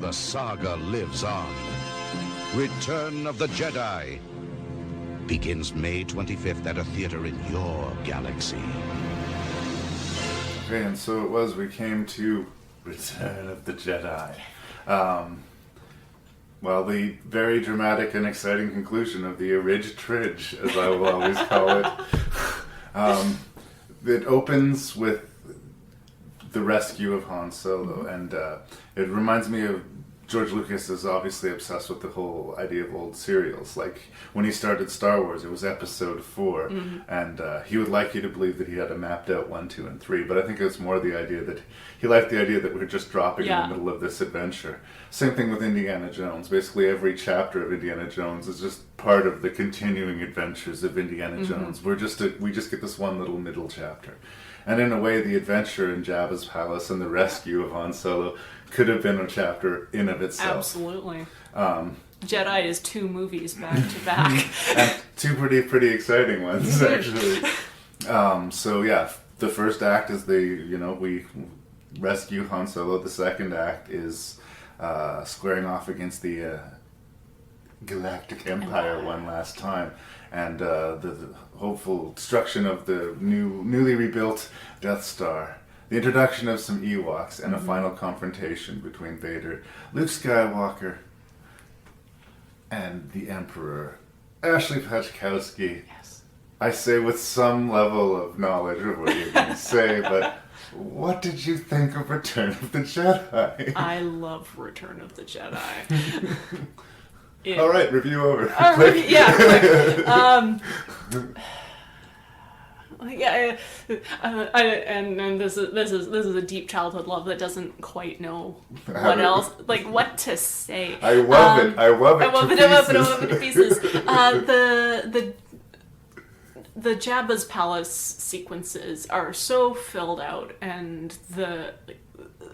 The saga lives on. Return of the Jedi begins May 25th at a theater in your galaxy. Okay, and so it was, we came to Return of the Jedi. Well, the very dramatic and exciting conclusion of the Ridge Tridge, as I will always call it. It opens with the rescue of Han Solo, and it reminds me of George Lucas is obviously obsessed with the whole idea of old serials. Like, when he started Star Wars, it was episode 4, and he would like you to believe that he had a mapped out 1, 2, and 3, but I think it's more the idea that he liked the idea that we're just dropping in the middle of this adventure. Same thing with Indiana Jones. Basically, every chapter of Indiana Jones is just part of the continuing adventures of Indiana Jones. We just get this one little middle chapter. And in a way, the adventure in Jabba's palace and the rescue of Han Solo could have been a chapter in of itself. Absolutely. Jedi is 2 movies back to back. And 2 pretty exciting ones, actually. So yeah, the first act is we rescue Han Solo. The second act is squaring off against the Galactic Empire one last time. And the hopeful destruction of the newly rebuilt Death Star. The introduction of some Ewoks and a final confrontation between Vader, Luke Skywalker, and the Emperor, Ashley Pachkowski. Yes. I say with some level of knowledge of what you're going to say, but what did you think of Return of the Jedi? I love Return of the Jedi. All right, review over. And this is a deep childhood love that doesn't quite know what to say. I love it. I love it to pieces. The Jabba's palace sequences are so filled out, and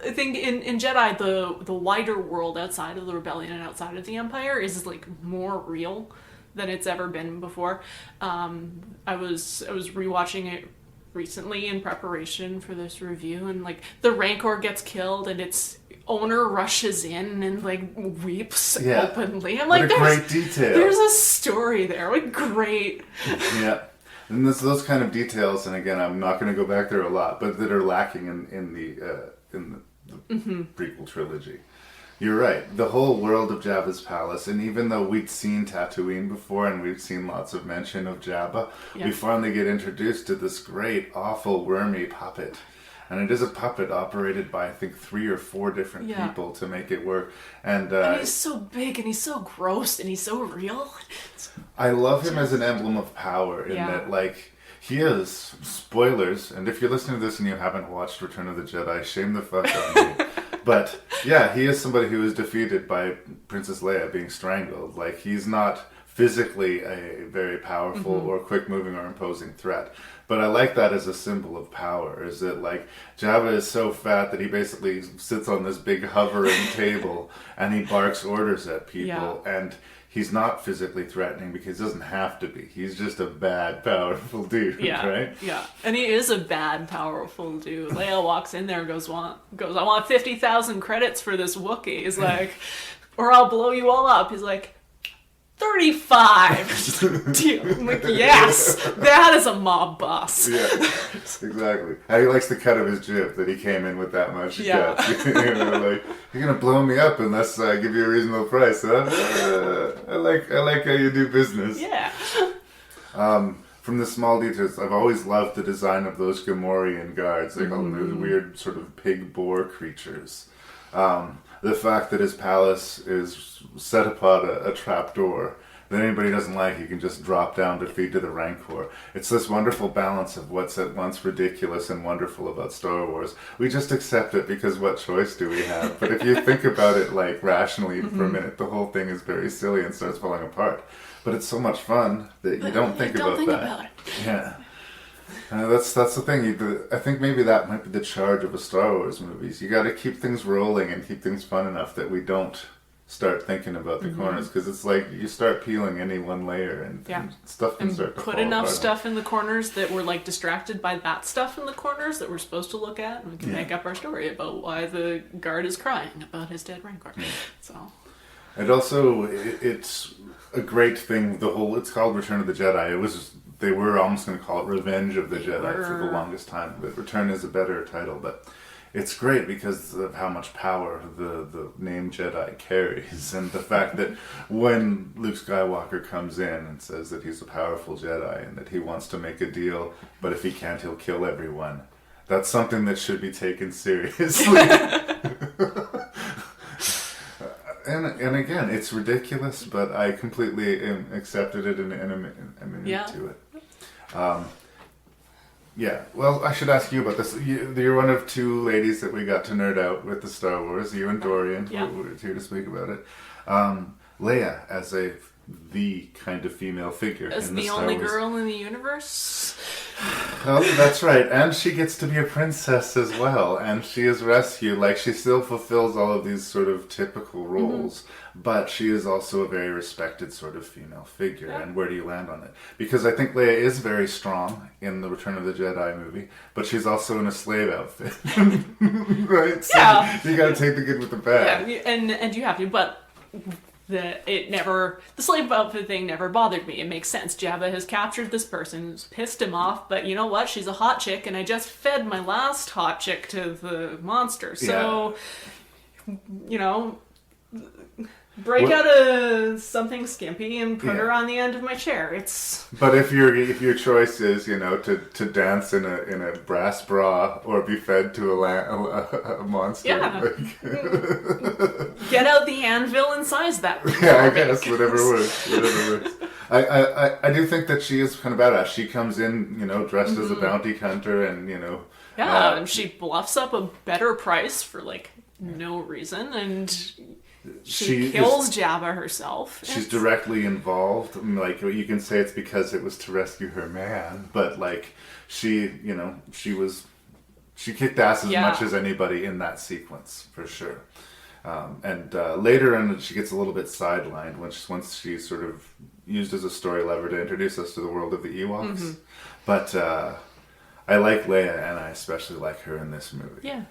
I think in Jedi the wider world outside of the rebellion and outside of the Empire is like more real than it's ever been before. I was rewatching it recently in preparation for this review, and like the Rancor gets killed and its owner rushes in and like weeps openly. I'm like, what a great detail. There's a story there. Like, great. Yeah. And those kind of details, and again, I'm not going to go back there a lot, but that are lacking in the prequel trilogy. You're right. The whole world of Jabba's palace, and even though we'd seen Tatooine before and we've seen lots of mention of Jabba, we finally get introduced to this great, awful, wormy puppet. And it is a puppet operated by, I think, 3 or 4 different people to make it work. And he's so big, and he's so gross, and he's so real. I love him as an emblem of power in that, like, he is, spoilers, and if you're listening to this and you haven't watched Return of the Jedi, shame the fuck on you. But, yeah, he is somebody who is defeated by Princess Leia being strangled. Like, he's not physically a very powerful or quick-moving or imposing threat. But I like that as a symbol of power, is that, like, Jabba is so fat that he basically sits on this big hovering table and he barks orders at people. And he's not physically threatening because he doesn't have to be. He's just a bad, powerful dude, right? Yeah, and he is a bad, powerful dude. Leia walks in there and goes, I want 50,000 credits for this Wookiee. He's like, or I'll blow you all up. He's like, 35. I'm like, yes, that is a mob boss. Yeah, exactly. And he likes the cut of his jib that he came in with that much. Yeah. Like, you're gonna blow me up unless I give you a reasonable price. Huh? I like how you do business. Yeah. From the small details, I've always loved the design of those Gamorrean guards. They call them those weird sort of pig boar creatures. The fact that his palace is set upon a trapdoor that anybody doesn't like, you can just drop down to feed to the Rancor. It's this wonderful balance of what's at once ridiculous and wonderful about Star Wars. We just accept it because what choice do we have? But if you think about it like rationally for a minute, the whole thing is very silly and starts falling apart. But it's so much fun that you don't think about that. Yeah. That's the thing. I think maybe that might be the charge of a Star Wars movies. You got to keep things rolling and keep things fun enough that we don't start thinking about the corners, because it's like you start peeling any one layer and stuff can start to put fall enough apart. stuff in the corners that we're like distracted by that stuff in the corners that we're supposed to look at, and we can make up our story about why the guard is crying about his dead Rancor. So, and also it's a great thing. It's called Return of the Jedi. They were almost going to call it Revenge of the Jedi for the longest time, but Return is a better title. But it's great because of how much power the name Jedi carries, and the fact that when Luke Skywalker comes in and says that he's a powerful Jedi and that he wants to make a deal, but if he can't, he'll kill everyone. That's something that should be taken seriously. And again, it's ridiculous, but I completely accepted it and I'm into it. Yeah, well, I should ask you about this. You're one of two ladies that we got to nerd out with the Star Wars, you and Dorian, who were here to speak about it. Leia, as the kind of female figure as in the the Star only Wars. girl in the universe. Oh, that's right. And she gets to be a princess as well. And she is rescued. Like, she still fulfills all of these sort of typical roles. But she is also a very respected sort of female figure. Yeah. And where do you land on it? Because I think Leia is very strong in the Return of the Jedi movie. But she's also in a slave outfit. Right? So you gotta take the good with the bad. Yeah, and you have to. But the slave outfit thing never bothered me. It makes sense. Jabba has captured this person who's pissed him off, but you know what? She's a hot chick, and I just fed my last hot chick to the monster. So, break out something skimpy and put her on the end of my chair. But if your choice is to dance in a brass bra or be fed to a monster, get out the anvil and size that. I guess whatever works. I do think that she is kind of badass. She comes in, dressed as a bounty hunter, and and she bluffs up a better price for no reason, and she kills Jabba herself. She's directly involved. You can say it's because it was to rescue her man, but she kicked ass as much as anybody in that sequence for sure. And later on, she gets a little bit sidelined once she's sort of used as a story lever to introduce us to the world of the Ewoks. But I like Leia, and I especially like her in this movie. Yeah.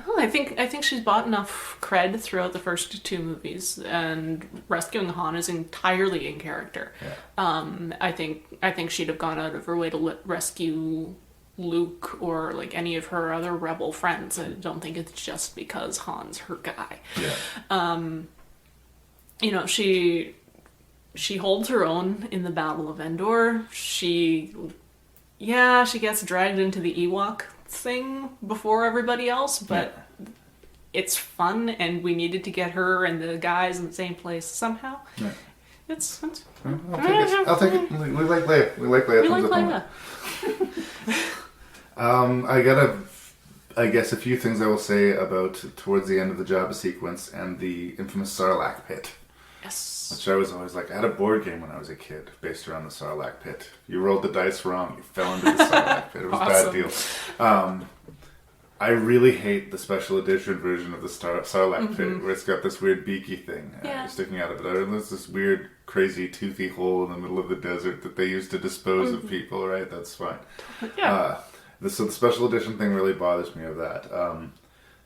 Oh, I think she's bought enough cred throughout the first two movies, and rescuing Han is entirely in character. Yeah. I think she'd have gone out of her way to rescue Luke or any of her other rebel friends. I don't think it's just because Han's her guy. Yeah. She holds her own in the Battle of Endor. She gets dragged into the Ewok thing before everybody else, but it's fun, and we needed to get her and the guys in the same place somehow. Yeah. I'll take it. We like Leia. We like Leia. I guess a few things I will say about towards the end of the Jabba sequence and the infamous Sarlacc pit. Yes. Which I was always I had a board game when I was a kid based around the Sarlacc pit. You rolled the dice wrong, you fell into the Sarlacc pit. It was awesome. A bad deal. I really hate the special edition version of the Sarlacc pit, where it's got this weird beaky thing sticking out of it. There's this weird, crazy, toothy hole in the middle of the desert that they use to dispose of people, right? That's fine. Yeah. So the special edition thing really bothers me of that.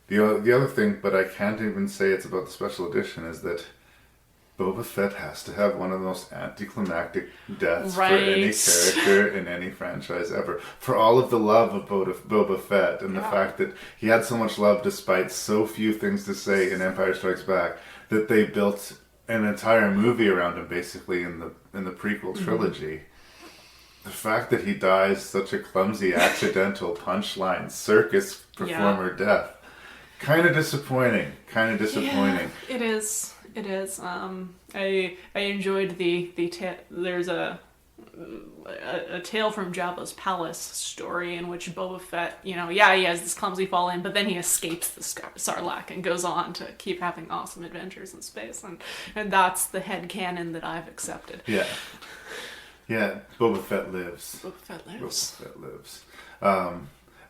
The other thing, but I can't even say it's about the special edition, is that Boba Fett has to have one of the most anticlimactic deaths for any character in any franchise ever. For all of the love of Boba Fett and the fact that he had so much love despite so few things to say in Empire Strikes Back, that they built an entire movie around him basically in the prequel trilogy. The fact that he dies such a clumsy, accidental punchline circus performer death, kind of disappointing. Yeah, it is. It is. I enjoyed there's a Tale from Jabba's Palace story in which Boba Fett, he has this clumsy fall in, but then he escapes the Sarlacc and goes on to keep having awesome adventures in space, and that's the headcanon that I've accepted. Yeah. Yeah, Boba Fett lives.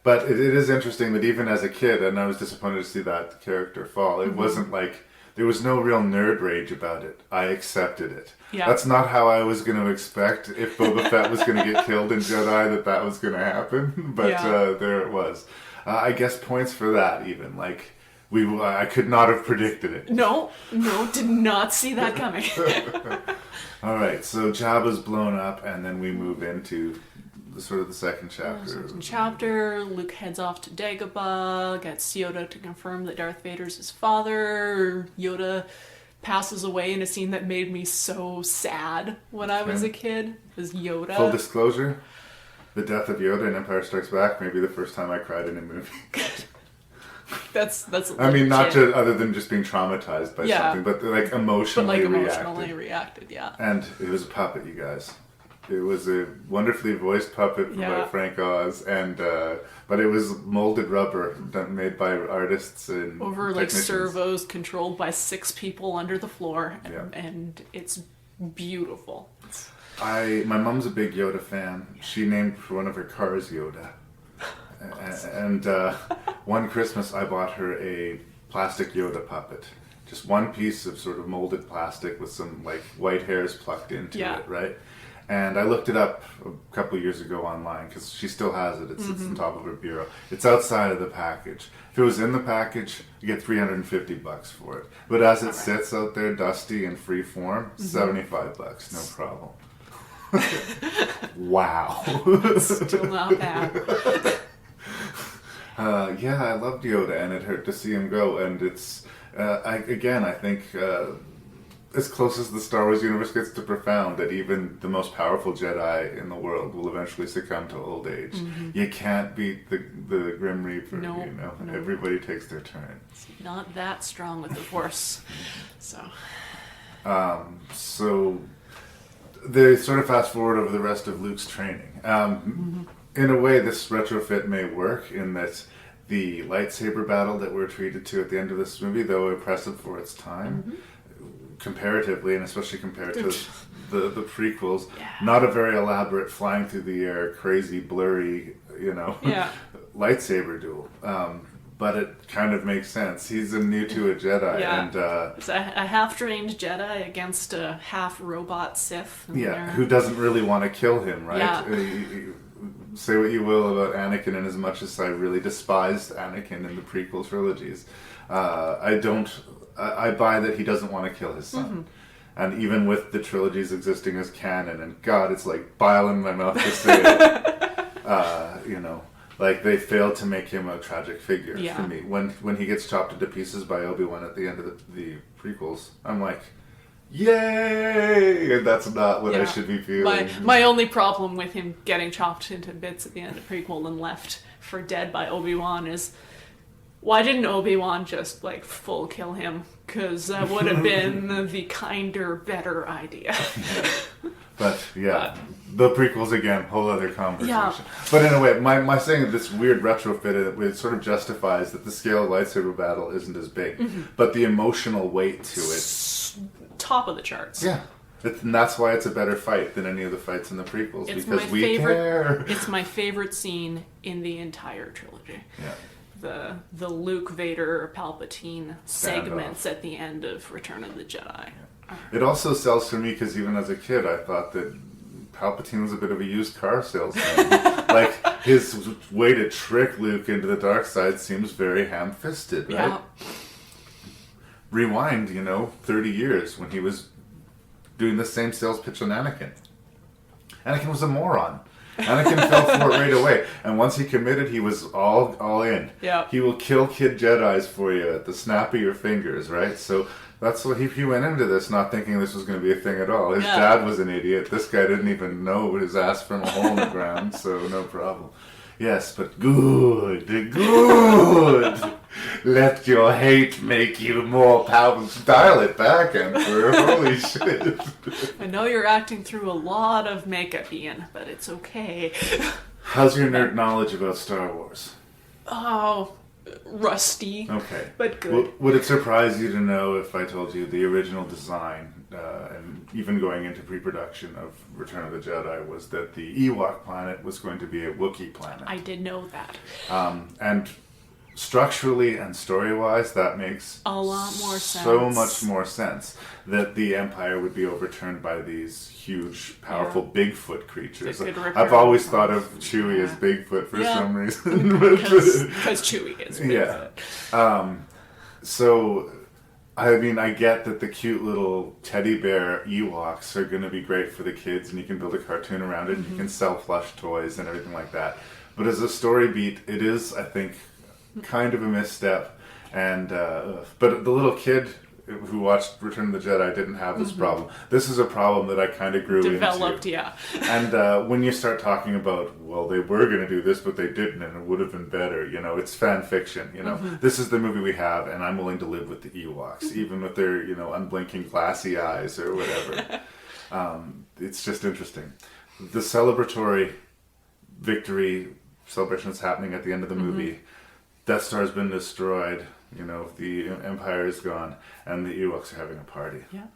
But it is interesting that even as a kid, and I was disappointed to see that character fall, it wasn't like there was no real nerd rage about it. I accepted it. Yeah. That's not how I was going to expect if Boba Fett was going to get killed in Jedi that was going to happen. But there it was. I guess points for that even. Like, I could not have predicted it. No, did not see that coming. All right, so Jabba's blown up, and then we move into the second chapter. Luke heads off to Dagobah, gets Yoda to confirm that Darth Vader's his father. Yoda passes away in a scene that made me so sad when I was a kid. Was Yoda. Full disclosure, the death of Yoda in Empire Strikes Back may be the first time I cried in a movie. That's. I mean, not to, other than just being traumatized by something, but like emotionally reacted. Yeah. And it was a puppet, you guys. It was a wonderfully voiced puppet by Frank Oz, and but it was molded rubber made by artists and over like servos controlled by 6 people under the floor, and it's beautiful. My mom's a big Yoda fan. She named one of her cars Yoda. And one Christmas I bought her a plastic Yoda puppet. Just one piece of sort of molded plastic with some like white hairs plucked into it, right? And I looked it up a couple of years ago online because she still has it. It sits on top of her bureau. It's outside of the package. If it was in the package, you get $350 for it. But as it sits out there dusty and free form, $75, no problem. Wow. Still not bad. I loved Yoda, and it hurt to see him go. And it's, I think, as close as the Star Wars universe gets to profound, that even the most powerful Jedi in the world will eventually succumb to old age. You can't beat the Grim Reaper, No. Everybody takes their turn. It's not that strong with the Force. So they sort of fast forward over the rest of Luke's training. In a way, this retrofit may work in that the lightsaber battle that we're treated to at the end of this movie, though impressive for its time, comparatively, and especially compared to the prequels, not a very elaborate flying through the air, crazy, blurry, lightsaber duel. But it kind of makes sense. He's new to a Jedi, and it's a half-trained Jedi against a half-robot Sith. Who doesn't really want to kill him, right? Yeah. Say what you will about Anakin, and as much as I really despised Anakin in the prequel trilogies, I buy that he doesn't want to kill his son. And even with the trilogies existing as canon, and God, it's like bile in my mouth to say it, like they failed to make him a tragic figure for me. When he gets chopped into pieces by Obi-Wan at the end of the prequels, I'm like, yay! And that's not what I should be feeling. My only problem with him getting chopped into bits at the end of prequel and left for dead by Obi-Wan is, why didn't Obi-Wan just like full kill him? Because that would have been the kinder, better idea. But the prequels again, whole other conversation. But in a way, my saying this weird retrofit, it sort of justifies that the scale of lightsaber battle isn't as big, but the emotional weight to it, top of the charts. Yeah. And that's why it's a better fight than any of the fights in the prequels, because we care. It's my favorite scene in the entire trilogy. Yeah. The Luke, Vader, Palpatine segments at the end of Return of the Jedi. Yeah. It also sells for me because even as a kid, I thought that Palpatine was a bit of a used car salesman. Like, his way to trick Luke into the dark side seems very ham-fisted, right? Yeah. Rewind, 30 years when he was doing the same sales pitch on Anakin. Anakin was a moron. Anakin fell for it right away. And once he committed, he was all in. Yeah. He will kill kid Jedis for you at the snap of your fingers, right? So that's what he went into this not thinking this was going to be a thing at all. His dad was an idiot. This guy didn't even know his ass from a hole in the ground, so no problem. Yes, but good. Let your hate make you more powerful. Dial it back, Emperor. Holy shit. I know you're acting through a lot of makeup, Ian, but it's okay. How's your nerd knowledge about Star Wars? Oh, rusty. Okay. But good. Would it surprise you to know if I told you the original design, and even going into pre-production of Return of the Jedi, was that the Ewok planet was going to be a Wookiee planet? I did know that. And structurally and story-wise, that makes a lot more sense. So much more sense that the Empire would be overturned by these huge, powerful Bigfoot creatures. I've always thought of Chewie as Bigfoot for some reason. Because Chewie is Bigfoot. Yeah. So, I mean, I get that the cute little teddy bear Ewoks are going to be great for the kids, and you can build a cartoon around it, and you can sell plush toys and everything like that. But as a story beat, it is, I think, kind of a misstep. And but the little kid who watched Return of the Jedi didn't have this problem. This is a problem that I kind of developed, into. And when you start talking about, well, they were going to do this, but they didn't, and it would have been better, you know, it's fan fiction, you know. This is the movie we have, and I'm willing to live with the Ewoks, even with their, you know, unblinking glassy eyes or whatever. It's just interesting. The celebratory victory celebration that's happening at the end of the movie, Death Star's been destroyed, you know, the Empire is gone, and the Ewoks are having a party. Yeah.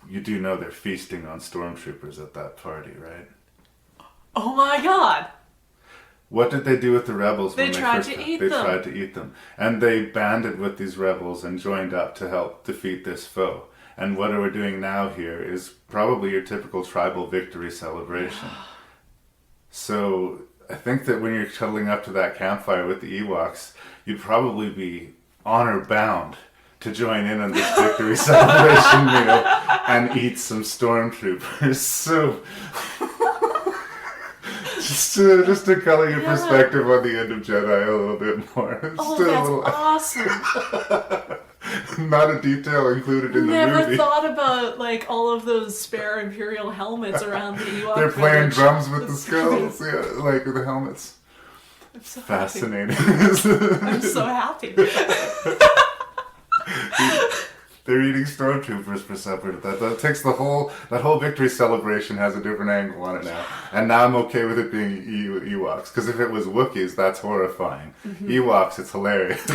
You do know they're feasting on stormtroopers at that party, right? Oh my god! What did they do with the rebels when they tried to eat them? They tried to eat them. And they banded with these rebels and joined up to help defeat this foe. And what we're doing now here is probably your typical tribal victory celebration. So I think that when you're cuddling up to that campfire with the Ewoks, you'd probably be honor-bound to join in on this victory celebration meal and eat some stormtroopers. So, just to color your perspective on the end of Jedi a little bit more. That's awesome. Not a detail included in the movie. Never thought about, like, all of those spare Imperial helmets around the Ewok They're playing village. drums with the skulls, like with the helmets. I'm so fascinating. I'm so happy. They're eating stormtroopers for supper. That takes that whole victory celebration has a different angle on it now. And now I'm okay with it being Ewoks. Because if it was Wookiees, that's horrifying. Ewoks, it's hilarious.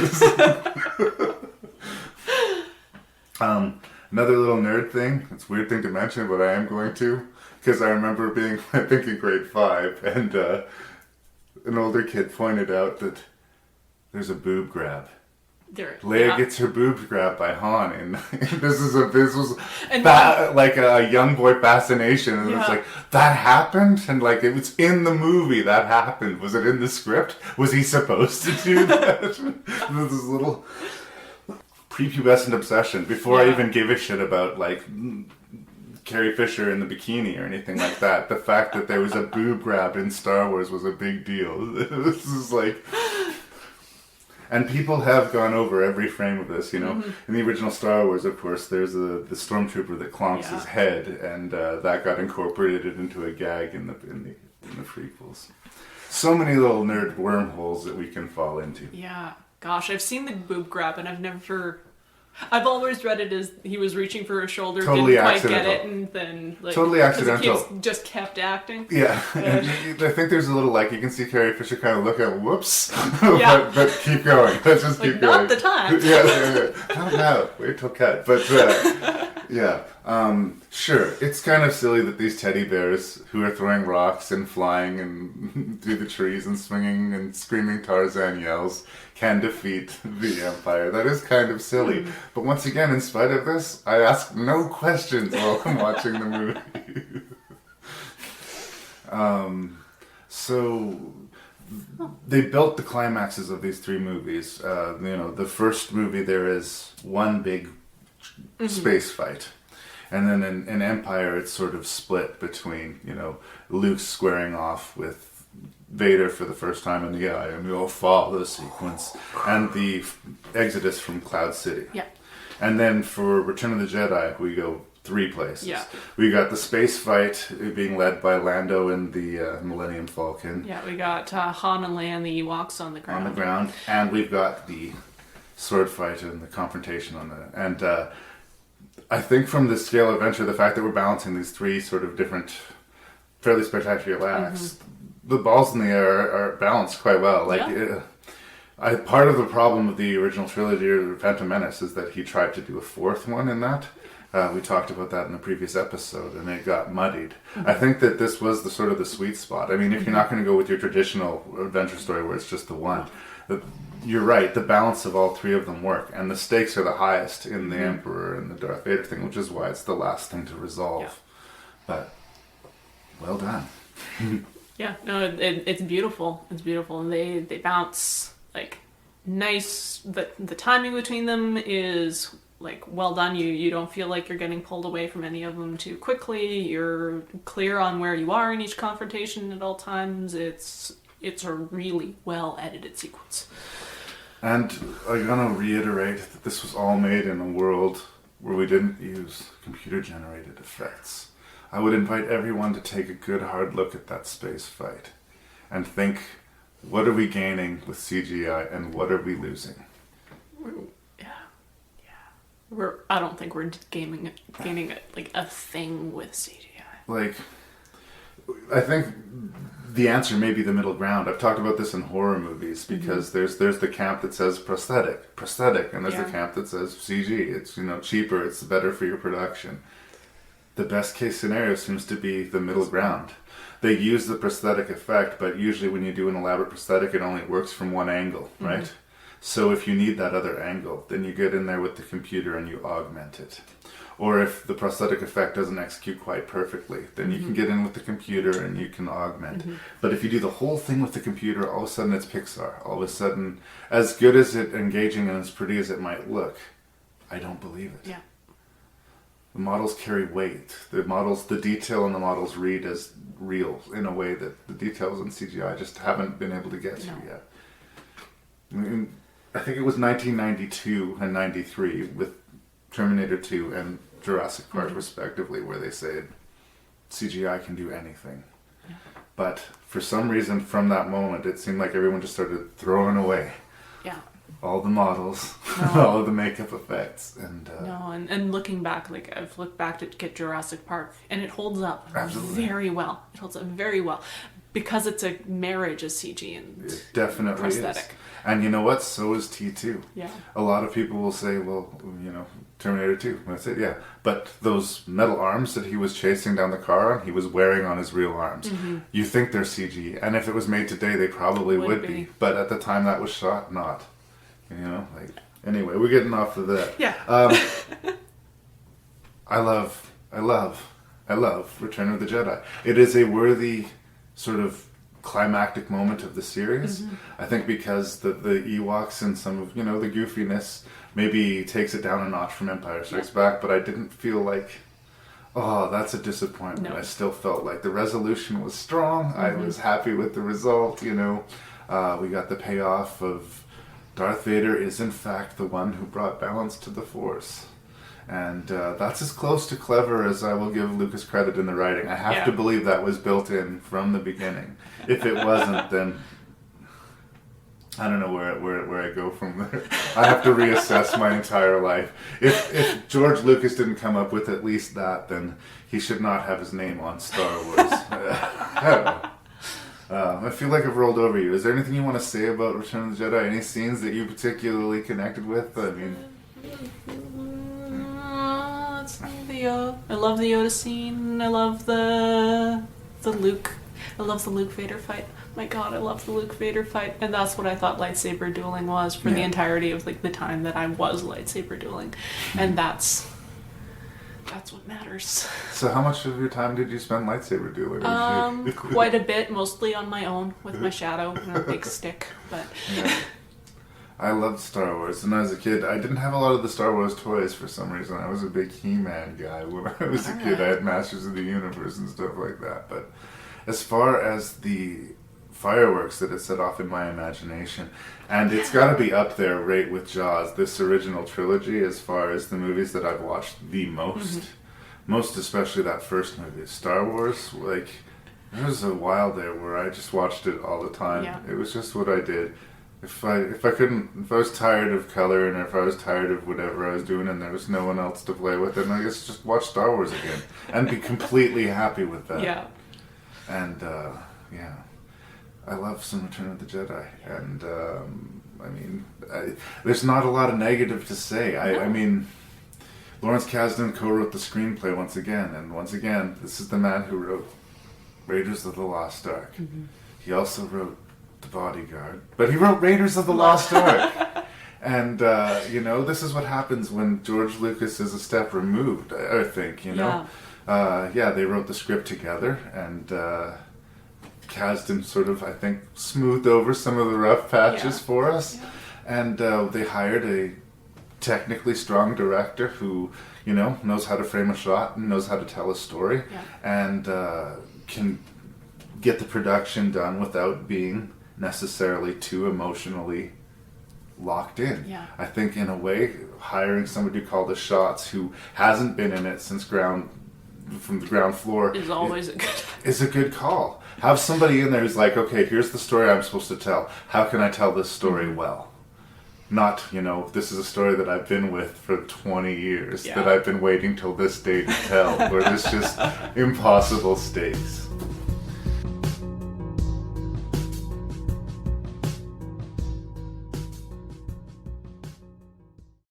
Another little nerd thing. It's a weird thing to mention, but I am going to. Because I remember being, I think, in grade 5, and an older kid pointed out that there's a boob grab. Leia gets her boobs grabbed by Han, and this was like a young boy fascination, and it's like, that happened, and like it was in the movie that happened. Was it in the script? Was he supposed to do that? This little prepubescent obsession before I even gave a shit about like Carrie Fisher in the bikini or anything like that. The fact that there was a boob grab in Star Wars was a big deal. This is like. And people have gone over every frame of this, you know. In the original Star Wars, of course, there's the stormtrooper that clonks his head, and that got incorporated into a gag in the prequels. So many little nerd wormholes that we can fall into. Yeah, gosh, I've seen the boob grab, and I've always read it as he was reaching for his shoulder, totally didn't quite accidental. get it, and then like totally accidental. Just kept acting. Yeah, and I think there's a little like you can see Carrie Fisher kind of look at whoops, but keep going. Let's just keep going. Not the time. Not now. Wait till cut. But sure, it's kind of silly that these teddy bears who are throwing rocks and flying and through the trees and swinging and screaming Tarzan yells can defeat the Empire. That is kind of silly. But once again, in spite of this, I ask no questions while I'm watching the movie. So they built the climaxes of these 3 movies. The first movie there is one big space fight. And then in Empire it's sort of split between, Luke squaring off with Vader for the first time in the Eye and your father sequence, and the exodus from Cloud City. Yeah. And then for Return of the Jedi, we go 3 places. Yeah. We got the space fight being led by Lando and the Millennium Falcon. Yeah, we got Han and Leia and the Ewoks on the ground. And we've got the sword fight and the confrontation on the... And I think from the scale of adventure, the fact that we're balancing these 3 sort of different, fairly spectacular acts, the balls in the air are balanced quite well. Part of the problem with the original trilogy, or Phantom Menace, is that he tried to do a 4th one in that. We talked about that in the previous episode, and it got muddied. I think that this was the sweet spot. I mean, if you're not going to go with your traditional adventure story where it's just the one, you're right, the balance of all three of them work, and the stakes are the highest in the Emperor and the Darth Vader thing, which is why it's the last thing to resolve. Yeah. But well done. Yeah, no, it's beautiful. It's beautiful, and they bounce like nice. The timing between them is like well done. You don't feel like you're getting pulled away from any of them too quickly. You're clear on where you are in each confrontation at all times. It's a really well edited sequence. And I'm gonna reiterate that this was all made in a world where we didn't use computer generated effects. I would invite everyone to take a good hard look at that space fight and think, what are we gaining with CGI and what are we losing? I don't think we're gaining like a thing with CGI. Like, I think the answer may be the middle ground. I've talked about this in horror movies because there's the camp that says prosthetic, and there's the camp that says CG. It's cheaper, it's better for your production. The best case scenario seems to be the middle ground. They use the prosthetic effect, but usually when you do an elaborate prosthetic, it only works from one angle, right? So if you need that other angle, then you get in there with the computer and you augment it. Or if the prosthetic effect doesn't execute quite perfectly, then you can get in with the computer and you can augment. But if you do the whole thing with the computer, all of a sudden it's Pixar. All of a sudden, as good as it, engaging and as pretty as it might look, I don't believe it. Yeah. The models carry weight. The detail in the models read as real in a way that the details in CGI just haven't been able to get to yet. I mean, I think it was 1992 and 93 with Terminator 2 and Jurassic Park respectively where they said CGI can do anything. Yeah. But for some reason from that moment it seemed like everyone just started throwing away all the models, all of the makeup effects. And looking back, like I've looked back to get Jurassic Park and it holds up very well. It holds up very well because it's a marriage of CG and it definitely prosthetic. Is. And you know what? So is T2. Yeah. A lot of people will say, well, Terminator 2. And I say, yeah. But those metal arms that he was chasing down the car on, he was wearing on his real arms. You think they're CG. And if it was made today, they probably would be. But at the time that was shot, not. Anyway, we're getting off of that. Yeah. I love Return of the Jedi. It is a worthy sort of climactic moment of the series. I think because the Ewoks and some of the goofiness maybe takes it down a notch from Empire Strikes Back, but I didn't feel like, oh, that's a disappointment. I still felt like the resolution was strong. I was happy with the result. We got the payoff of Darth Vader is in fact the one who brought balance to the Force. And that's as close to clever as I will give Lucas credit in the writing. I have to believe that was built in from the beginning. If it wasn't, then I don't know where I go from there. I have to reassess my entire life. If George Lucas didn't come up with at least that, then he should not have his name on Star Wars. I don't know. I feel like I've rolled over you. Is there anything you want to say about Return of the Jedi? Any scenes that you particularly connected with? I mean... I love the Yoda scene. I love the Luke. I love the Luke Vader fight. My God, I love the Luke Vader fight, and that's what I thought lightsaber dueling was for the entirety of the time that I was lightsaber dueling, and that's what matters. So, how much of your time did you spend lightsaber dueling? Quite a bit, mostly on my own with my shadow and a big stick, but. Yeah. I loved Star Wars, and as a kid, I didn't have a lot of the Star Wars toys for some reason. I was a big He-Man guy when I was a kid. I had Masters of the Universe and stuff like that. But as far as the fireworks that it set off in my imagination, and it's got to be up there right with Jaws, this original trilogy, as far as the movies that I've watched the most. Most especially that first movie, Star Wars. There was a while there where I just watched it all the time. Yeah. It was just what I did. If I was tired of color and if I was tired of whatever I was doing and there was no one else to play with, then I guess just watch Star Wars again and be completely happy with that. Yeah. And I love some Return of the Jedi, and there's not a lot of negative to say. I mean, Lawrence Kasdan co-wrote the screenplay once again, and once again, this is the man who wrote Raiders of the Lost Ark. He also wrote The Bodyguard, but he wrote Raiders of the Lost Ark. And, this is what happens when George Lucas is a step removed, I think, they wrote the script together, and Kasdan sort of, I think, smoothed over some of the rough patches for us. Yeah. And they hired a technically strong director who, knows how to frame a shot and knows how to tell a story, and can get the production done without being necessarily too emotionally locked in. Yeah. I think in a way, hiring somebody to call the shots who hasn't been in it from the ground floor is a good call. Have somebody in there who's like, okay, here's the story I'm supposed to tell. How can I tell this story well? Not, this is a story that I've been with for 20 years, that I've been waiting till this day to tell, where there's just impossible stakes.